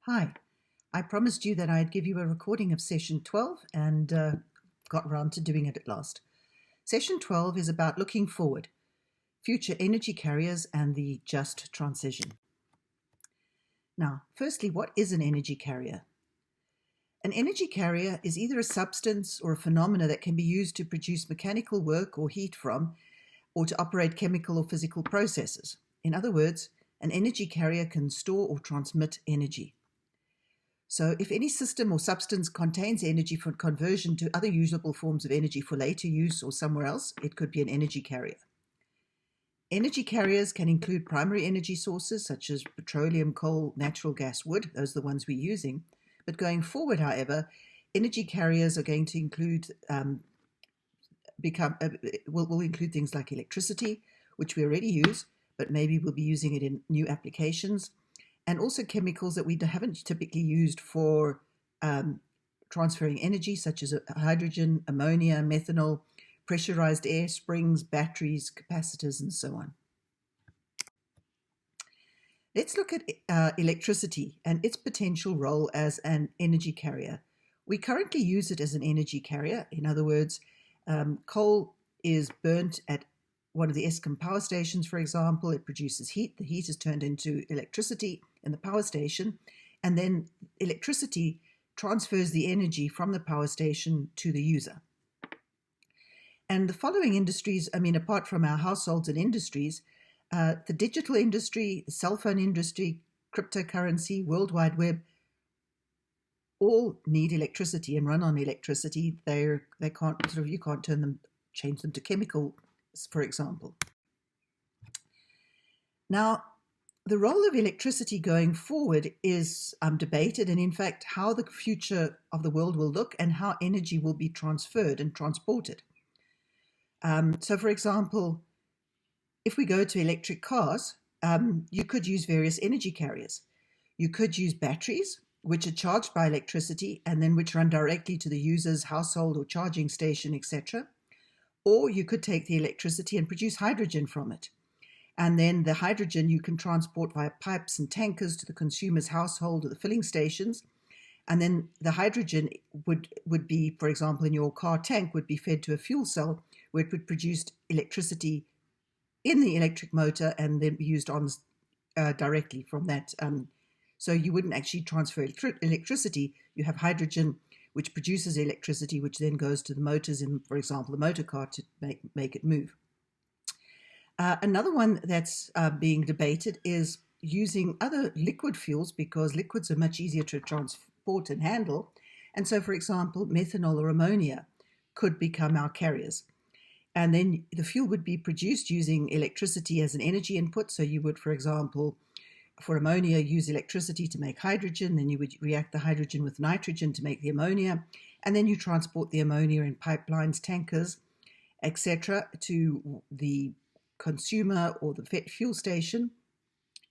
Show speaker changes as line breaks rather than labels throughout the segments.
Hi, I promised you that I'd give you a recording of session 12 and got around to doing it at last. Session 12 is about looking forward, future energy carriers and the just transition. Now, firstly, what is an energy carrier? An energy carrier is either a substance or a phenomena that can be used to produce mechanical work or heat from, or to operate chemical or physical processes. In other words, an energy carrier can store or transmit energy. So if any system or substance contains energy for conversion to other usable forms of energy for later use or somewhere else, it could be an energy carrier. Energy carriers can include primary energy sources such as petroleum, coal, natural gas, wood. Those are the ones we're using. But going forward, however, energy carriers are going to include will include things like electricity, which we already use, but maybe we'll be using it in new applications, and also chemicals that we haven't typically used for transferring energy, such as hydrogen, ammonia, methanol, pressurized air, springs, batteries, capacitors, and so on. Let's look at electricity and its potential role as an energy carrier. We currently use it as an energy carrier. In other words, coal is burnt at one of the Eskom power stations, for example. It produces heat. The heat is turned into electricity in the power station, and then electricity transfers the energy from the power station to the user. And the following industries, apart from our households and industries, the digital industry, the cell phone industry, cryptocurrency, World Wide Web, all need electricity and run on electricity. You can't change them to chemical, for example. Now, the role of electricity going forward is debated, and in fact, how the future of the world will look and how energy will be transferred and transported. So, for example, if we go to electric cars, you could use various energy carriers. You could use batteries, which are charged by electricity and then which run directly to the user's household or charging station, etc. Or you could take the electricity and produce hydrogen from it. And then the hydrogen you can transport via pipes and tankers to the consumer's household or the filling stations. And then the hydrogen would be, for example, in your car tank, would be fed to a fuel cell where it would produce electricity in the electric motor and then be used on directly from that. So you wouldn't actually transfer electricity. You have hydrogen, which produces electricity, which then goes to the motors in, for example, the motor car to make it move. Another one that's being debated is using other liquid fuels, because liquids are much easier to transport and handle. And so, for example, methanol or ammonia could become our carriers. And then the fuel would be produced using electricity as an energy input. So you would, for example, for ammonia, use electricity to make hydrogen. Then you would react the hydrogen with nitrogen to make the ammonia. And then you transport the ammonia in pipelines, tankers, etc., to the consumer or the fuel station.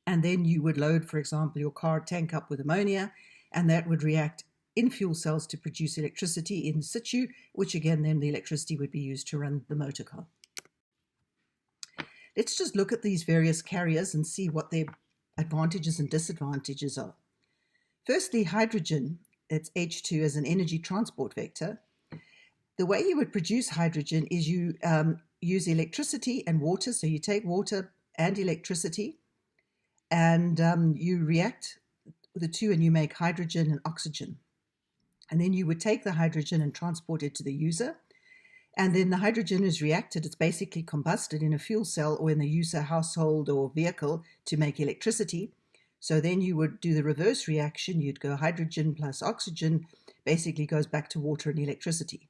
And then you would load, for example, your car tank up with ammonia, and that would react in fuel cells to produce electricity in situ, which again, then the electricity would be used to run the motor car. Let's just look at these various carriers and see what their advantages and disadvantages are. Firstly, hydrogen, it's H2 as an energy transport vector. The way you would produce hydrogen is you use electricity and water. So you take water and electricity and you react the two and you make hydrogen and oxygen. And then you would take the hydrogen and transport it to the user. And then the hydrogen is reacted. It's basically combusted in a fuel cell or in the user household or vehicle to make electricity. So then you would do the reverse reaction. You'd go hydrogen plus oxygen, basically goes back to water and electricity.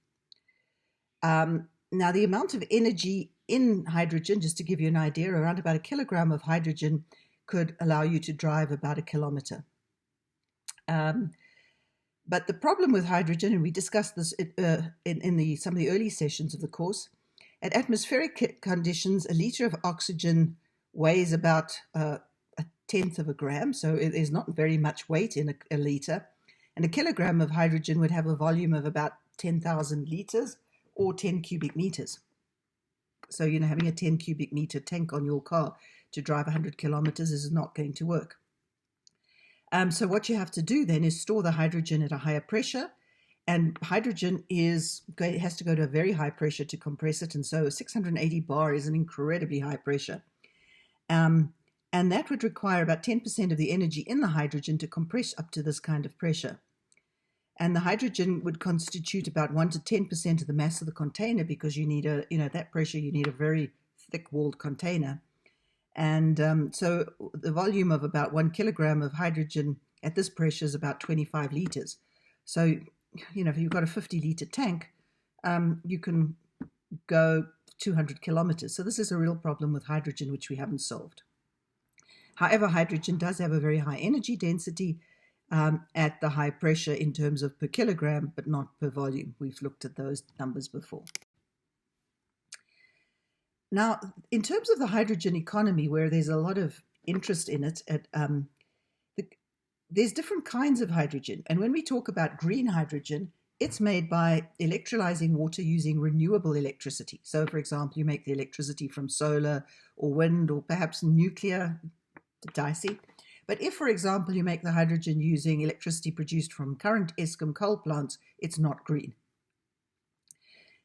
Now, the amount of energy in hydrogen, just to give you an idea, around about 1 kilogram of hydrogen could allow you to drive about 1 kilometer. But the problem with hydrogen, and we discussed this in some of the early sessions of the course, at atmospheric conditions, a liter of oxygen weighs about 1/10 of a gram, so there's not very much weight in a liter. And 1 kilogram of hydrogen would have a volume of about 10,000 liters or 10 cubic meters. So, having a 10 cubic meter tank on your car to drive 100 kilometers is not going to work. So what you have to do then is store the hydrogen at a higher pressure, and hydrogen has to go to a very high pressure to compress it, and so 680 bar is an incredibly high pressure. And that would require about 10% of the energy in the hydrogen to compress up to this kind of pressure. And the hydrogen would constitute about 1 to 10% of the mass of the container, because you need that pressure, you need a very thick-walled container. And so the volume of about 1 kilogram of hydrogen at this pressure is about 25 liters. So, if you've got a 50-liter tank, you can go 200 kilometers. So this is a real problem with hydrogen, which we haven't solved. However, hydrogen does have a very high energy density at the high pressure in terms of per kilogram, but not per volume. We've looked at those numbers before. Now, in terms of the hydrogen economy, where there's a lot of interest in it, there's different kinds of hydrogen. And when we talk about green hydrogen, it's made by electrolyzing water using renewable electricity. So, for example, you make the electricity from solar or wind or perhaps nuclear, dicey. But if, for example, you make the hydrogen using electricity produced from current Eskom coal plants, it's not green.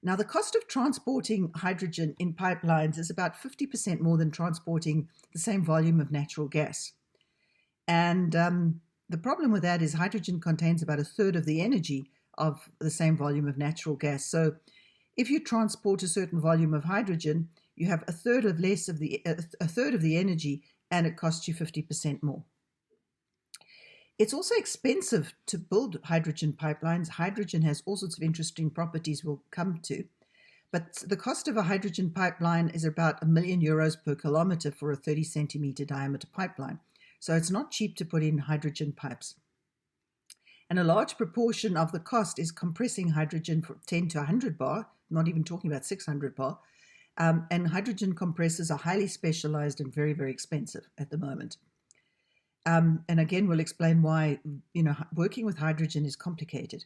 Now, the cost of transporting hydrogen in pipelines is about 50% more than transporting the same volume of natural gas. And the problem with that is hydrogen contains about a third of the energy of the same volume of natural gas. So if you transport a certain volume of hydrogen, you have a third of the energy, and it costs you 50% more. It's also expensive to build hydrogen pipelines. Hydrogen has all sorts of interesting properties we'll come to. But the cost of a hydrogen pipeline is about €1 million per kilometer for a 30 centimeter diameter pipeline. So it's not cheap to put in hydrogen pipes. And a large proportion of the cost is compressing hydrogen from 10 to 100 bar, not even talking about 600 bar. And hydrogen compressors are highly specialized and very, very expensive at the moment. And again, we'll explain why, working with hydrogen is complicated.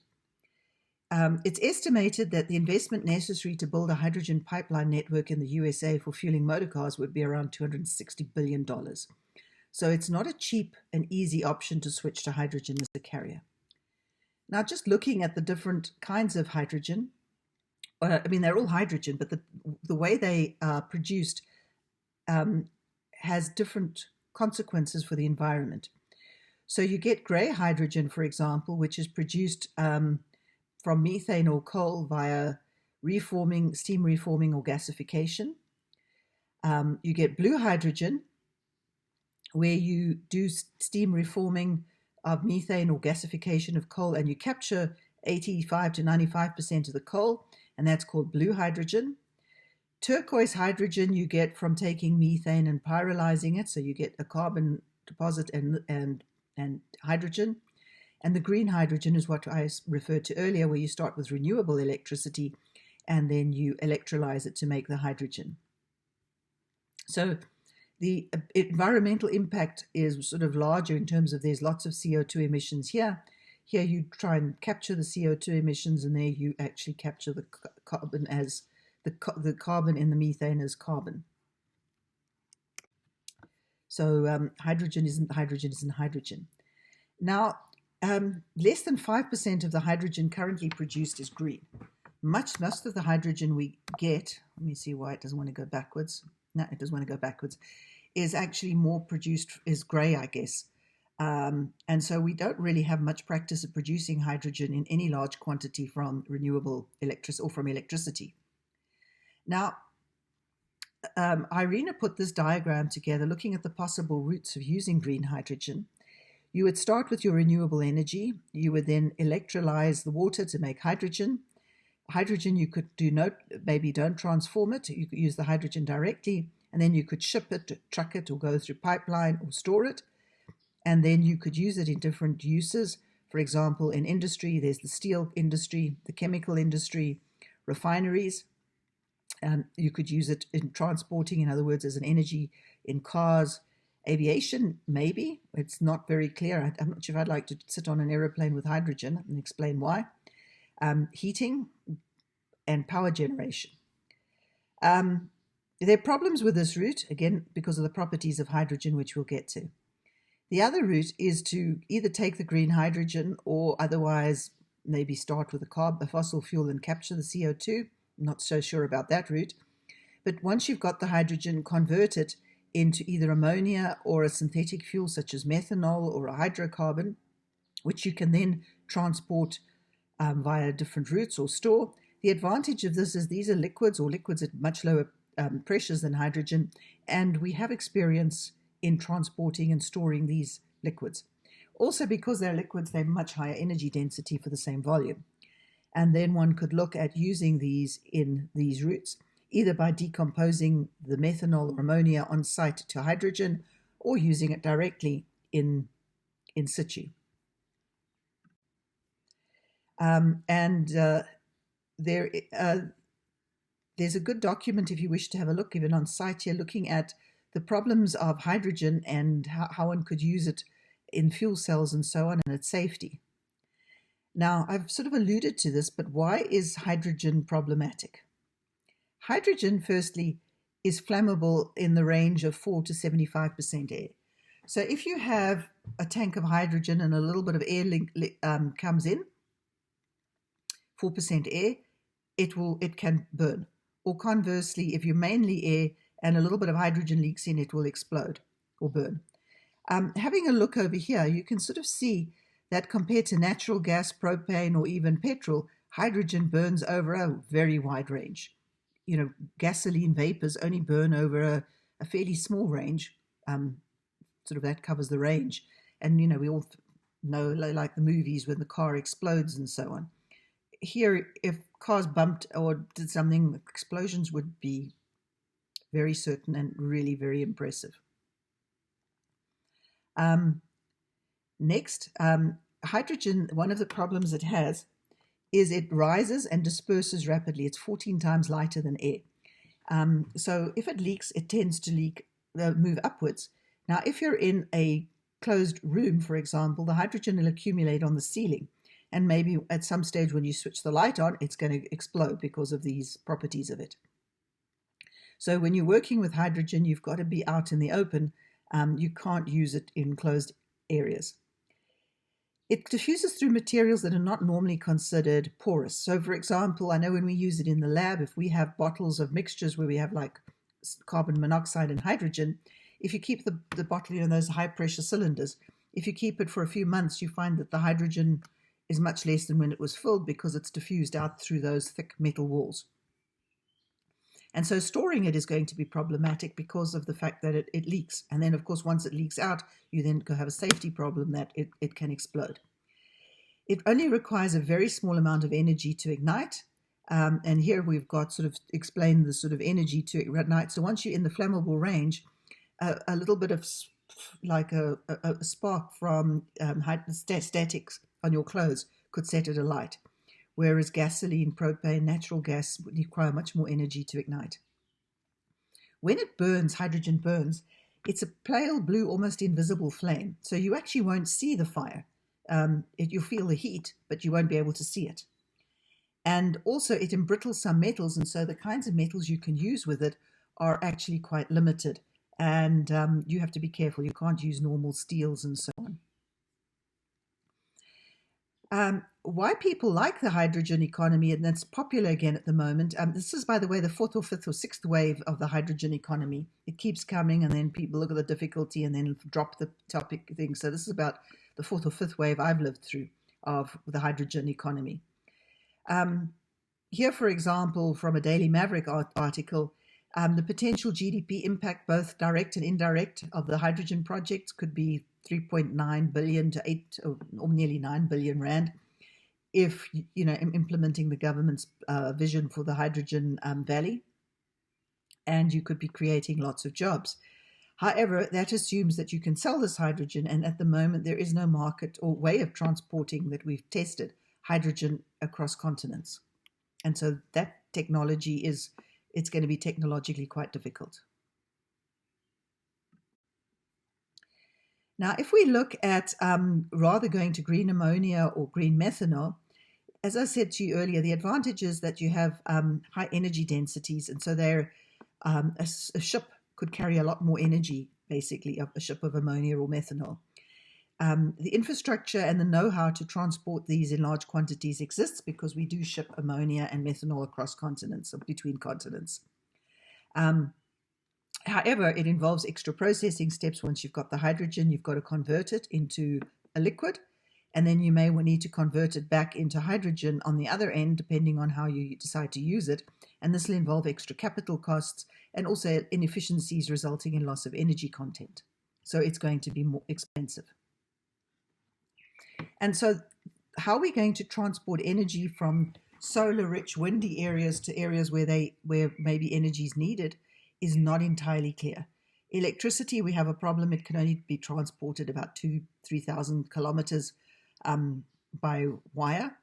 It's estimated that the investment necessary to build a hydrogen pipeline network in the USA for fueling motor cars would be around $260 billion. So it's not a cheap and easy option to switch to hydrogen as a carrier. Now, just looking at the different kinds of hydrogen, they're all hydrogen, but the way they are produced has different consequences for the environment. So you get gray hydrogen, for example, which is produced from methane or coal via steam reforming or gasification. You get blue hydrogen, where you do steam reforming of methane or gasification of coal, and you capture 85 to 95% of the coal, and that's called blue hydrogen. Turquoise hydrogen you get from taking methane and pyrolyzing it, so you get a carbon deposit and hydrogen. And the green hydrogen is what I referred to earlier, where you start with renewable electricity and then you electrolyze it to make the hydrogen. So the environmental impact is sort of larger in terms of there's lots of CO2 emissions here. Here you try and capture the CO2 emissions, and there you actually capture the carbon as the carbon in the methane as carbon. So hydrogen isn't hydrogen. Now, less than 5% of the hydrogen currently produced is green. Most of the hydrogen we get, let me see why it doesn't want to go backwards. No, it doesn't want to go backwards, is actually more produced, is gray, I guess. And so we don't really have much practice of producing hydrogen in any large quantity from renewable electricity or from electricity. Now, Irina put this diagram together looking at the possible routes of using green hydrogen. You would start with your renewable energy. You would then electrolyze the water to make hydrogen. Hydrogen you could maybe don't transform it. You could use the hydrogen directly, and then you could ship it, truck it, or go through pipeline or store it. And then you could use it in different uses. For example, in industry, there's the steel industry, the chemical industry, refineries. You could use it in transporting, in other words, as an energy in cars. Aviation, maybe. It's not very clear. I'm not sure if I'd like to sit on an aeroplane with hydrogen and explain why. Heating and power generation. There are problems with this route, again, because of the properties of hydrogen, which we'll get to. The other route is to either take the green hydrogen or otherwise maybe start with a fossil fuel and capture the CO2. Not so sure about that route. But once you've got the hydrogen, convert it into either ammonia or a synthetic fuel such as methanol or a hydrocarbon, which you can then transport via different routes or store. The advantage of this is these are liquids, or liquids at much lower pressures than hydrogen, and we have experience in transporting and storing these liquids. Also, because they're liquids, they're much higher energy density for the same volume. And then one could look at using these in these routes, either by decomposing the methanol or ammonia on site to hydrogen, or using it directly in situ. There's a good document if you wish to have a look, even on site here, looking at the problems of hydrogen and how one could use it in fuel cells and so on, and its safety. Now, I've sort of alluded to this, but why is hydrogen problematic? Hydrogen, firstly, is flammable in the range of 4 to 75% air. So if you have a tank of hydrogen and a little bit of air comes in, 4% air, it can burn. Or conversely, if you're mainly air and a little bit of hydrogen leaks in, it will explode or burn. Having a look over here, you can sort of see that compared to natural gas, propane, or even petrol, hydrogen burns over a very wide range. Gasoline vapors only burn over a fairly small range. Sort of that covers the range. And, we all know, like the movies, when the car explodes and so on. Here, if cars bumped or did something, explosions would be very certain and really very impressive. Next, hydrogen, one of the problems it has is it rises and disperses rapidly. It's 14 times lighter than air. So if it leaks, it tends to move upwards. Now, if you're in a closed room, for example, the hydrogen will accumulate on the ceiling. And maybe at some stage when you switch the light on, it's going to explode because of these properties of it. So when you're working with hydrogen, you've got to be out in the open. You can't use it in closed areas. It diffuses through materials that are not normally considered porous. So, for example, I know when we use it in the lab, if we have bottles of mixtures where we have like carbon monoxide and hydrogen, if you keep the bottle in those high-pressure cylinders, if you keep it for a few months, you find that the hydrogen is much less than when it was filled because it's diffused out through those thick metal walls. And so storing it is going to be problematic because of the fact that it leaks. And then, of course, once it leaks out, you then go have a safety problem that it can explode. It only requires a very small amount of energy to ignite. And here we've got sort of explained the sort of energy to ignite. So once you're in the flammable range, a little bit of like a spark from statics on your clothes could set it alight. Whereas gasoline, propane, natural gas would require much more energy to ignite. When it burns, hydrogen burns, it's a pale blue, almost invisible flame. So you actually won't see the fire. You'll feel the heat, but you won't be able to see it. And also it embrittles some metals, and so the kinds of metals you can use with it are actually quite limited. And you have to be careful. You can't use normal steels and so on. Why people like the hydrogen economy, and that's popular again at the moment. This is, by the way, the fourth or fifth or sixth wave of the hydrogen economy. It keeps coming, and then people look at the difficulty and then drop the topic thing. So this is about the fourth or fifth wave I've lived through of the hydrogen economy. Here, for example, from a Daily Maverick article, the potential GDP impact, both direct and indirect, of the hydrogen projects could be 3.9 billion to 8 or nearly 9 billion rand if, implementing the government's vision for the hydrogen valley, and you could be creating lots of jobs. However, that assumes that you can sell this hydrogen, and at the moment there is no market or way of transporting that we've tested hydrogen across continents. And so that technology it's going to be technologically quite difficult. Now, if we look at rather going to green ammonia or green methanol, as I said to you earlier, the advantage is that you have high energy densities, and so a ship could carry a lot more energy, basically, a ship of ammonia or methanol. The infrastructure and the know-how to transport these in large quantities exists because we do ship ammonia and methanol across continents or between continents. However, it involves extra processing steps. Once you've got the hydrogen, you've got to convert it into a liquid, and then you may need to convert it back into hydrogen on the other end, depending on how you decide to use it. And this will involve extra capital costs and also inefficiencies resulting in loss of energy content. So it's going to be more expensive. And so how are we going to transport energy from solar-rich, windy areas to areas where maybe energy is needed is not entirely clear. Electricity, we have a problem. It can only be transported about 2,000-3,000 kilometers by wire.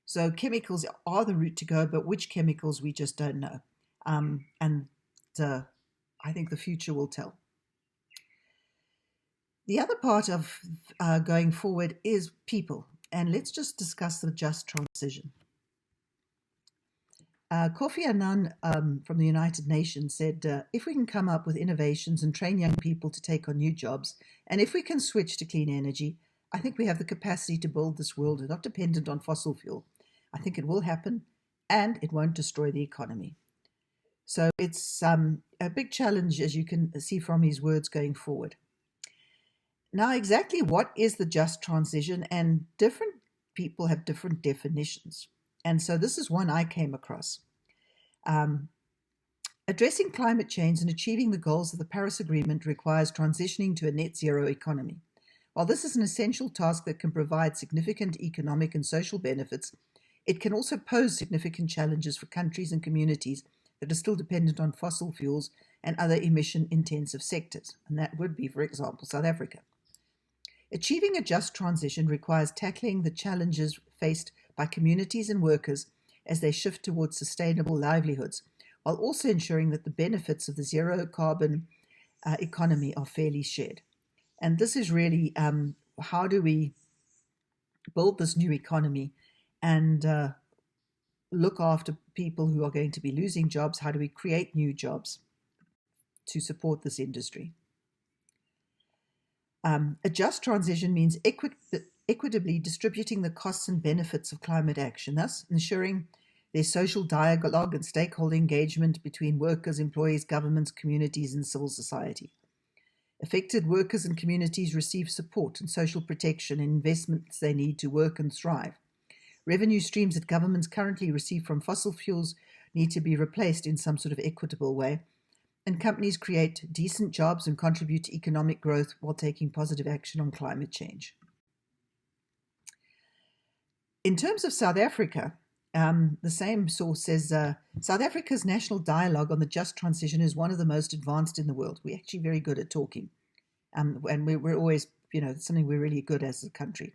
So chemicals are the route to go, but which chemicals we just don't know. I think the future will tell. The other part of going forward is people, and let's just discuss the just transition. Kofi Annan from the United Nations said, if we can come up with innovations and train young people to take on new jobs, and if we can switch to clean energy, I think we have the capacity to build this world not dependent on fossil fuel. I think it will happen, and it won't destroy the economy. So it's a big challenge, as you can see from his words going forward. Now, exactly what is the just transition? And different people have different definitions. And so this is one I came across. Addressing climate change and achieving the goals of the Paris Agreement requires transitioning to a net zero economy. While this is an essential task that can provide significant economic and social benefits, it can also pose significant challenges for countries and communities that are still dependent on fossil fuels and other emission-intensive sectors. And that would be, for example, South Africa. Achieving a just transition requires tackling the challenges faced by communities and workers as they shift towards sustainable livelihoods, while also ensuring that the benefits of the zero carbon economy are fairly shared. And this is really how do we build this new economy and look after people who are going to be losing jobs? How do we create new jobs to support this industry? A just transition means equitably distributing the costs and benefits of climate action, thus ensuring there's social dialogue and stakeholder engagement between workers, employees, governments, communities, and civil society. Affected workers and communities receive support and social protection and investments they need to work and thrive. Revenue streams that governments currently receive from fossil fuels need to be replaced in some sort of equitable way. And companies create decent jobs and contribute to economic growth while taking positive action on climate change. In terms of South Africa, the same source says, South Africa's national dialogue on the just transition is one of the most advanced in the world. We're actually very good at talking. And we're always, something we're really good at as a country.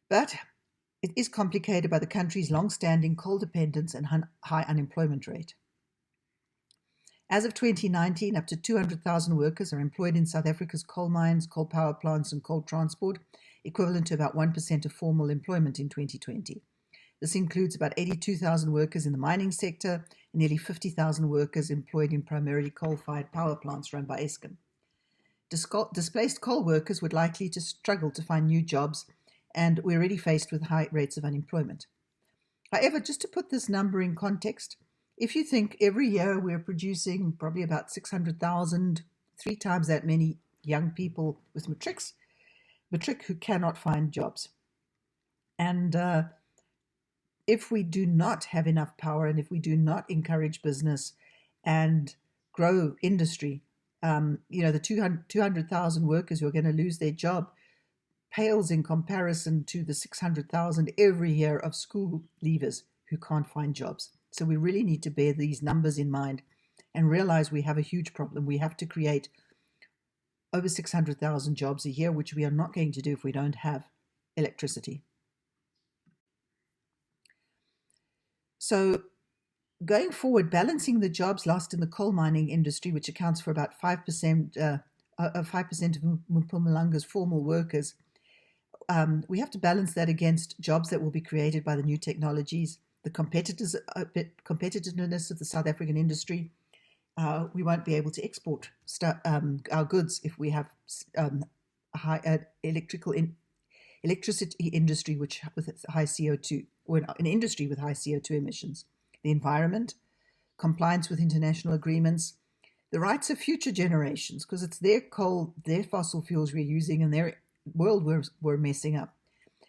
But it is complicated by the country's long-standing coal dependence and high unemployment rate. As of 2019, up to 200,000 workers are employed in South Africa's coal mines, coal power plants, and coal transport, equivalent to about 1% of formal employment in 2020. This includes about 82,000 workers in the mining sector and nearly 50,000 workers employed in primarily coal-fired power plants run by Eskom. Displaced coal workers would likely to struggle to find new jobs, and we're already faced with high rates of unemployment. However, just to put this number in context, if you think every year we're producing probably about 600,000, 3 times that many young people with matric who cannot find jobs. And if we do not have enough power and if we do not encourage business and grow industry, the 200,000 workers who are going to lose their job pales in comparison to the 600,000 every year of school leavers who can't find jobs. So we really need to bear these numbers in mind and realize we have a huge problem. We have to create over 600,000 jobs a year, which we are not going to do if we don't have electricity. So going forward, balancing the jobs lost in the coal mining industry, which accounts for about 5% of Mpumalanga's formal workers, we have to balance that against jobs that will be created by the new technologies, the competitiveness of the South African industry. We won't be able to export our goods if we have high electricity industry with high CO2, or an industry with high CO2 emissions, the environment, compliance with international agreements, the rights of future generations, because it's their coal, their fossil fuels we're using, and their world we're messing up,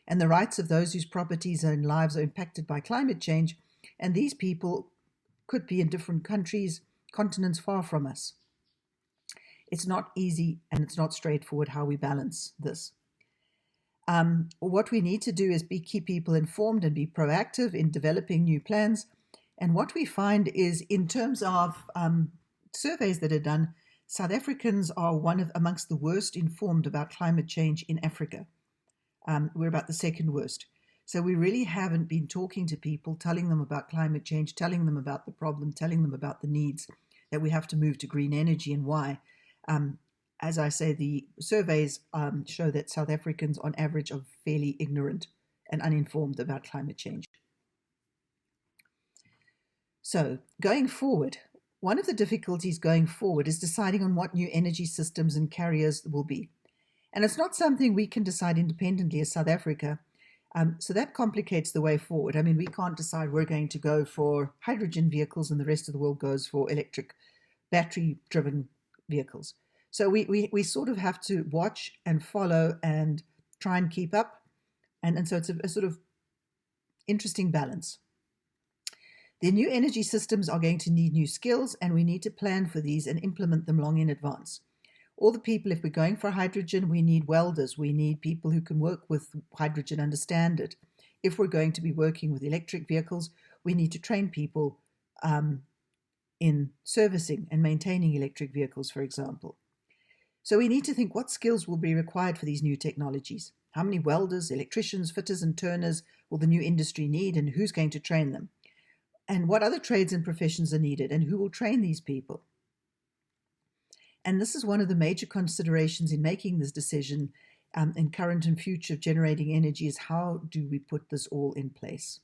and the rights of those whose properties and lives are impacted by climate change. And these people could be in different countries, continents far from us. It's not easy and it's not straightforward how we balance this. What we need to do is keep people informed and be proactive in developing new plans. And what we find is, in terms of surveys that are done, South Africans are amongst the worst informed about climate change in Africa. We're about the second worst. So we really haven't been talking to people, telling them about climate change, telling them about the problem, telling them about the needs, that we have to move to green energy and why. As I say, the surveys show that South Africans on average are fairly ignorant and uninformed about climate change. So going forward, one of the difficulties going forward is deciding on what new energy systems and carriers will be. And it's not something we can decide independently as South Africa. So that complicates the way forward. I mean, we can't decide we're going to go for hydrogen vehicles and the rest of the world goes for electric, battery-driven vehicles. So we sort of have to watch and follow and try and keep up. And so it's a sort of interesting balance. The new energy systems are going to need new skills, and we need to plan for these and implement them long in advance. All the people, if we're going for hydrogen, we need welders. We need people who can work with hydrogen, understand it. If we're going to be working with electric vehicles, we need to train people in servicing and maintaining electric vehicles, for example. So we need to think what skills will be required for these new technologies. How many welders, electricians, fitters, and turners will the new industry need, and who's going to train them? And what other trades and professions are needed, and who will train these people? And this is one of the major considerations in making this decision in current and future generating energy, is how do we put this all in place?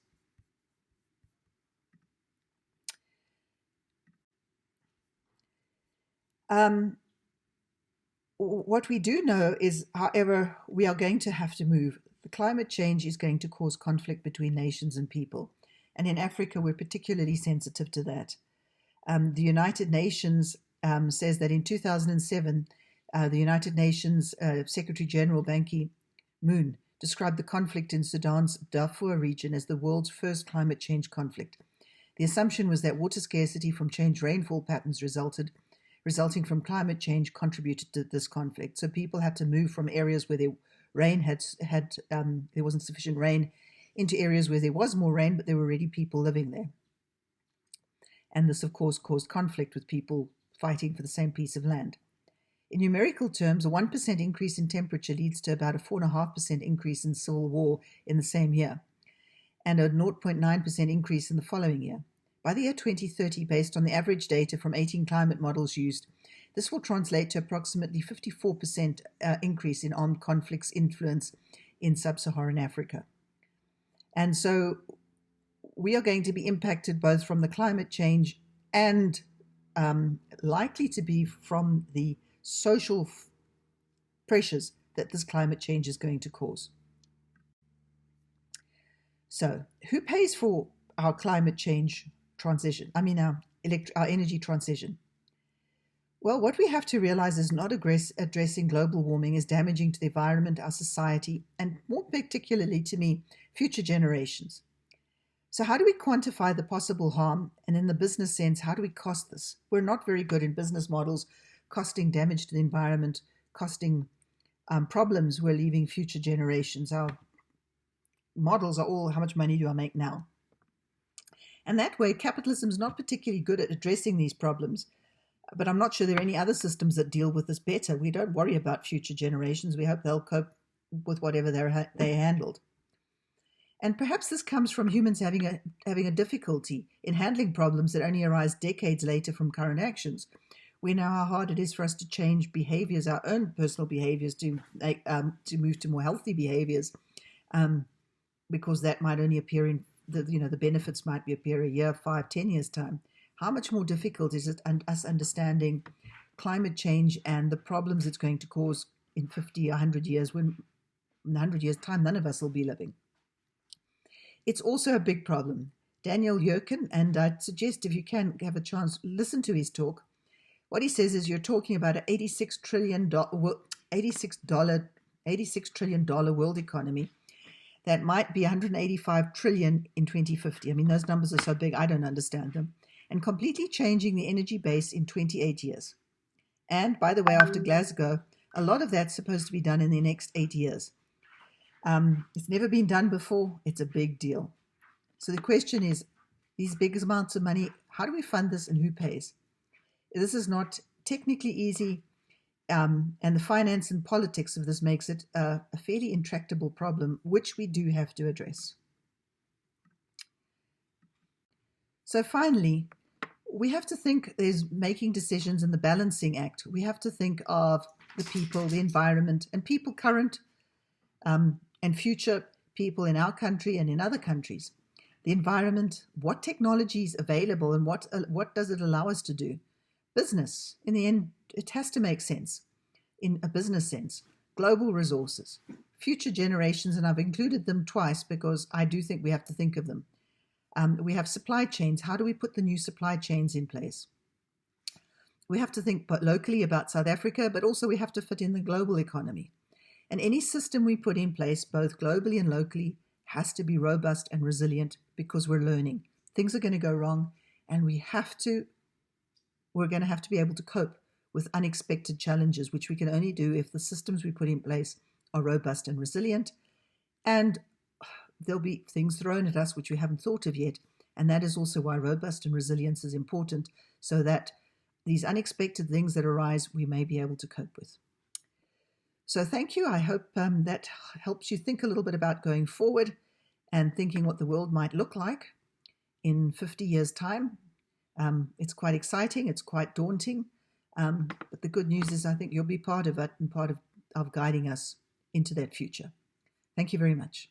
What we do know is, however, we are going to have to move. The climate change is going to cause conflict between nations and people. And in Africa, we're particularly sensitive to that. The United Nations says that in 2007, the United Nations Secretary General Ban Ki-moon described the conflict in Sudan's Darfur region as the world's first climate change conflict. The assumption was that water scarcity from changed rainfall patterns resulting from climate change contributed to this conflict. So people had to move from areas where there wasn't sufficient rain into areas where there was more rain, but there were already people living there. And this, of course, caused conflict with people fighting for the same piece of land. In numerical terms, a 1% increase in temperature leads to about a 4.5% increase in civil war in the same year, and a 0.9% increase in the following year. By the year 2030, based on the average data from 18 climate models used, this will translate to approximately 54% increase in armed conflicts influence in sub-Saharan Africa. And so we are going to be impacted both from the climate change and likely to be from the social pressures that this climate change is going to cause. So who pays for our climate change transition? I mean, our energy transition. Well, what we have to realize is not addressing global warming is damaging to the environment, our society, and more particularly to me, future generations. So how do we quantify the possible harm? And in the business sense, how do we cost this? We're not very good in business models, costing damage to the environment, costing problems we're leaving future generations. Our models are all, how much money do I make now? And that way, capitalism is not particularly good at addressing these problems. But I'm not sure there are any other systems that deal with this better. We don't worry about future generations. We hope they'll cope with whatever they handled. And perhaps this comes from humans having a difficulty in handling problems that only arise decades later from current actions. We know how hard it is for us to change behaviors, our own personal behaviors, to move to more healthy behaviors, because that might only appear in the benefits might appear a year, 5, 10 years time. How much more difficult is it us understanding climate change and the problems it's going to cause in 50 or 100 years, when in 100 years' time, none of us will be living. It's also a big problem. Daniel Yerkin, and I'd suggest if you can have a chance, listen to his talk. What he says is you're talking about an $86 trillion world economy that might be 185 trillion in 2050. I mean, those numbers are so big, I don't understand them. And completely changing the energy base in 28 years. And by the way, after Glasgow, a lot of that's supposed to be done in the next 8 years. It's never been done before. It's a big deal. So the question is, these big amounts of money, how do we fund this and who pays? This is not technically easy, and the finance and politics of this makes it a fairly intractable problem, which we do have to address. So finally, we have to think there's making decisions in the balancing act. We have to think of the people, the environment, and people current and future people in our country and in other countries. The environment, what technology is available and what does it allow us to do? Business, in the end, it has to make sense in a business sense. Global resources, future generations, and I've included them twice because I do think we have to think of them. We have supply chains. How do we put the new supply chains in place? We have to think locally about South Africa, but also we have to fit in the global economy. And any system we put in place, both globally and locally, has to be robust and resilient because we're learning. Things are going to go wrong, and we're going to have to be able to cope with unexpected challenges, which we can only do if the systems we put in place are robust and resilient. And there'll be things thrown at us which we haven't thought of yet. And that is also why robust and resilience is important, so that these unexpected things that arise, we may be able to cope with. So thank you. I hope that helps you think a little bit about going forward and thinking what the world might look like in 50 years' time. It's quite exciting. It's quite daunting. But the good news is I think you'll be part of it and part of guiding us into that future. Thank you very much.